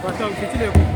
Attends, c'est-tu le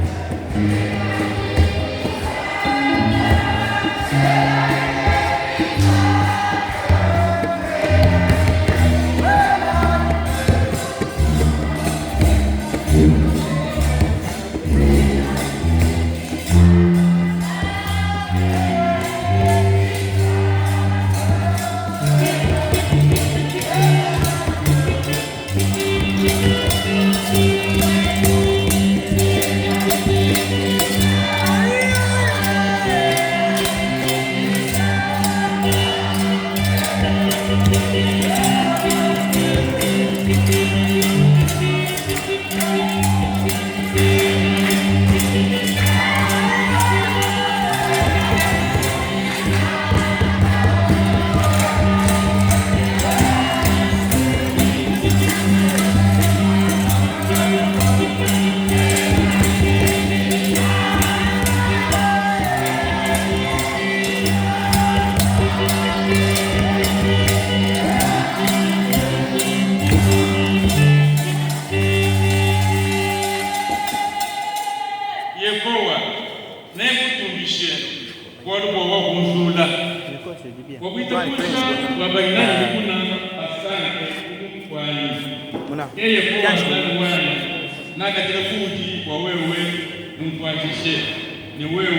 ni wewe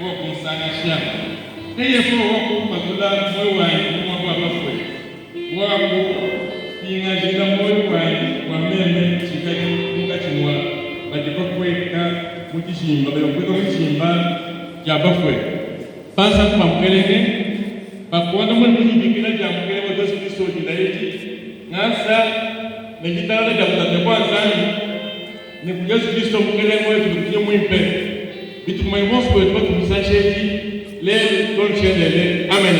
wa kumsangisha neye ko wako magula wewe wa baba kwe wako inajira moyo wa meme chikati mukachimwa badiko kweka mukishimba bero kweka mukishimba ya bafwe pasa kwa mkeleke bakuona mwana mujibikira ya mkeleke wa Yesu Kristo dilaiti ngasa nejitala ya mtate kwanza ni Yesu Kristo mkeleke wetu tukije muimpe bitu mwaimos kwa tupa tumisasheti leo donchedele amen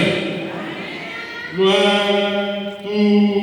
gloire tu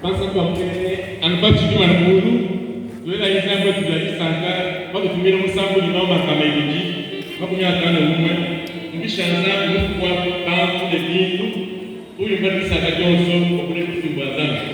Pasa kwa mkene anabaki kama na muulu wela izambo tulisanga bakutumira musambu ni mama kama hivi bakumya kana umwe ukishaanza kwa bantu de bintu uyu mbatisa kajonso okule kutumbwa zangu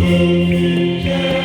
Thank you.